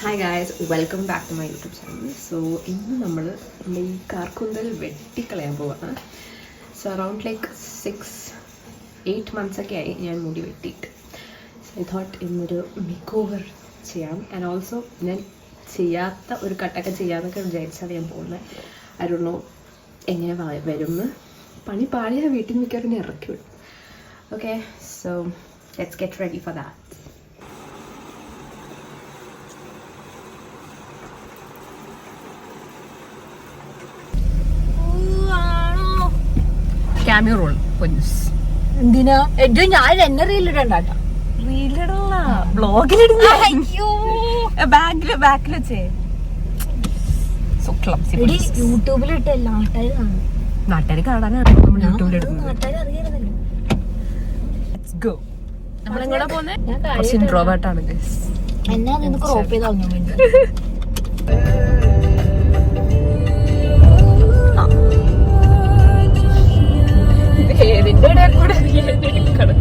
Hi guys, welcome back to my YouTube channel. So ഇന്ന് നമ്മൾ ഈ കാർക്കൂന്തൽ വെട്ടിക്കളയാൻ പോവാണ്. സോ അറൗണ്ട് ലൈക്ക് 6-8 months ആയി ഞാൻ മുടി വെട്ടിയിട്ട്. സോ ഐ തോട്ട് ഇന്നൊരു മേക്ക് ഓവർ ചെയ്യാം. ആൻഡ് ഓൾസോ ഞാൻ ചെയ്യാത്ത ഒരു കട്ടൊക്കെ ചെയ്യാമെന്നൊക്കെ വിചാരിച്ചാണ് ഞാൻ പോകുന്നത്. ഐ ഡോണ്ട് നോ എങ്ങനെ വരുമെന്ന്. പണി പാളിയ വീട്ടിൽ മിക്കവാറും ഇറക്കി വിടും. Okay, so let's get ready for that. Cameo role Ponnus. എന്തിനാ ഞാൻ എന്നെ റീലിടണ്ടാട്ടോ. റീലിടല്ല, ബ്ലോഗിലിടുന്ന. ബാക്കിൽ വെച്ചേ യൂട്യൂബിലിട്ട് നാട്ടുകാർ കാണാനാണ് നമ്മൾ യൂട്യൂബിലിടുന്നത്. നാട്ടുകാർ അറിയരുതല്ലോ. നമ്മളെങ്ങോട്ടാ പോകുന്നത്? കുറച്ച് ഇൻട്രോവേർട്ടാണ് ഗയ്സ്. എന്നാ നിന്ന് ക്രോപ്പ് ചെയ്ത് കളഞ്ഞു വേണ്ടി. ഏതിന്റെ ഇടയിൽ കൂടെ എടുക്കണം.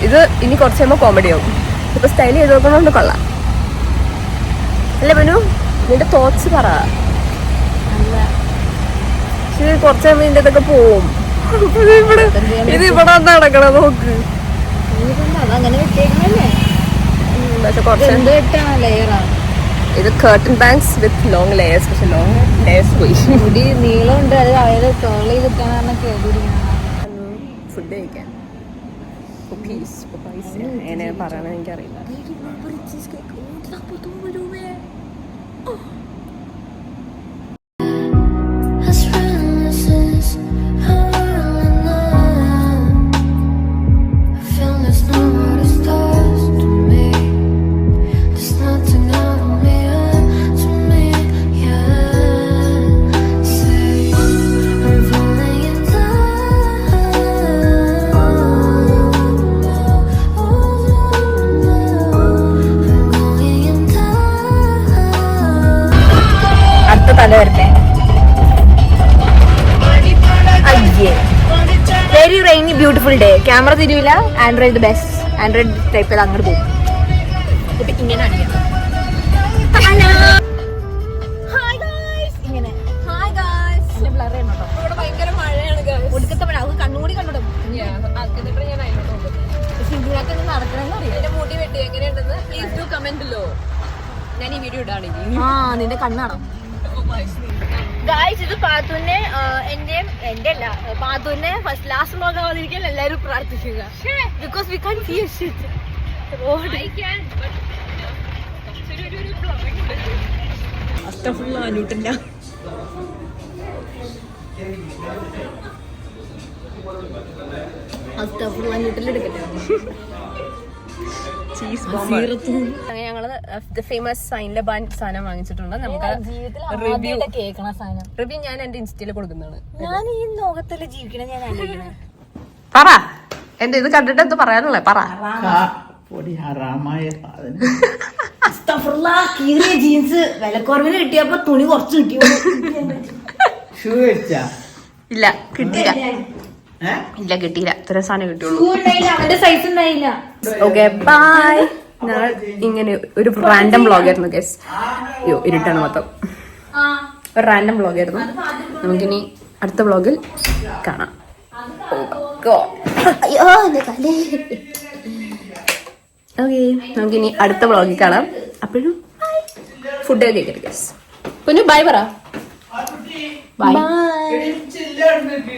ഇത് ഇനി കുറച്ച് കഴിയുമ്പോൾ കോമഡി ആവും. ഇപ്പൊ സ്റ്റൈൽ ചെയ്ത് നോക്കണോണ്ട് കൊള്ളാം അല്ലേ മനു? നിന്റെ തോട്ട്സ് പറ. കുറച്ച് കഴിയുമ്പോൾ ഇതിന്റെ ഇതൊക്കെ പോവും. ഇത് ഇവിടെ നടക്കണം നോക്ക്. ഇത് curtain banks with long layers. പക്ഷെ ലോങ് ലെയേഴ്സ് പോയി. മുടി നീളമുണ്ട്, അത് അവരെ ടോൾ ചെയ്തിട്ടാണ് ഫുഡ് കഴിക്കാൻ. എങ്ങനെ പറയണത് എനിക്കറിയില്ല. Very rainy beautiful day. Camera തിരിയില്ല. Android best. ആൻഡ്രോയിഡ് ടൈപ്പ് ചെയ്ത് അങ്ങോട്ട് പോകും. ഇപ്പൊ ഇങ്ങനെ അടിക്കാം. ഇങ്ങനെ ഹായ് ഗായ്സ്. എന്നെ ബ്ലർ ചെയ്യണം കേട്ടോ. ഇവിടെ ഭയങ്കര മഴയാണ്. ഒടുക്കത്തെ മഴ. അത് കണ്ണുകൂടി കണ്ടോടും. പക്ഷെ ഇതിനൊക്കെ നടക്കണമെന്ന് അറിയാം. എന്റെ മുടി വെട്ടി എങ്ങനെയുണ്ടെന്ന് പ്ലീസ് ഡു കമന്റ് ബിലോ. ഞാൻ ഈ വീഡിയോ ഇടാണെങ്കിൽ നിന്റെ കണ്ണാണോ ഗായ്സ്? ഇത് പാത്തുവിനെ എന്റെ അല്ല, പാത്തുവിനെ ഫസ്റ്റ് ലാസ്റ്റ് വ്ലോഗ് ആവാതിരിക്കാൻ എല്ലാവരും പ്രാർത്ഥിക്കുക. Because we can see shit. അനൂട്ടില്ല. ഞങ്ങള് ഫേമസ് സൈനിലെ ബാൻ സാധനം വാങ്ങിച്ചിട്ടുണ്ട്. നമുക്ക് റിവ്യൂ ഞാൻ എന്റെ ഇൻസ്റ്റയില് കൊടുക്കുന്നതാണ്. ഞാൻ ഈ ലോകത്തല്ലേ ജീവിക്കണേ. ഞാൻ പറ, എന്റെ ഇത് കണ്ടിട്ട് എന്ത് പറയാനുള്ളേ പറ. ജീൻസ് വിലക്കുറവിന് കിട്ടിയപ്പോ തുണി കുറച്ച് കിട്ടിയോ? ഇല്ല കിട്ടിയില്ല. ഇല്ല കിട്ടിയില്ല. ഇത്ര സാധനം കിട്ടിയുള്ളൂ. അവന്റെ സൈസ് ഉണ്ടായില്ല. Okay bye. ഞങ്ങൾ ഇങ്ങനെ ഒരു റാൻഡം വ്ളോഗായിരുന്നു ഗൈസ്. അയ്യോ ഇരുട്ടാണ് മൊത്തം. ഒരു റാൻഡം വ്ളോഗായിരുന്നു. നമുക്കിനി അടുത്ത വ്ളോഗിൽ കാണാം. അയ്യോ എന്റെ കലേ. ഓക്കെ, നമുക്കിനി അടുത്ത വ്ളോഗിൽ കാണാം. അപ്പോഴും ഫുഡ് കഴിക്കരുത്. കുഞ്ഞു ബൈ പറ. ബൈ.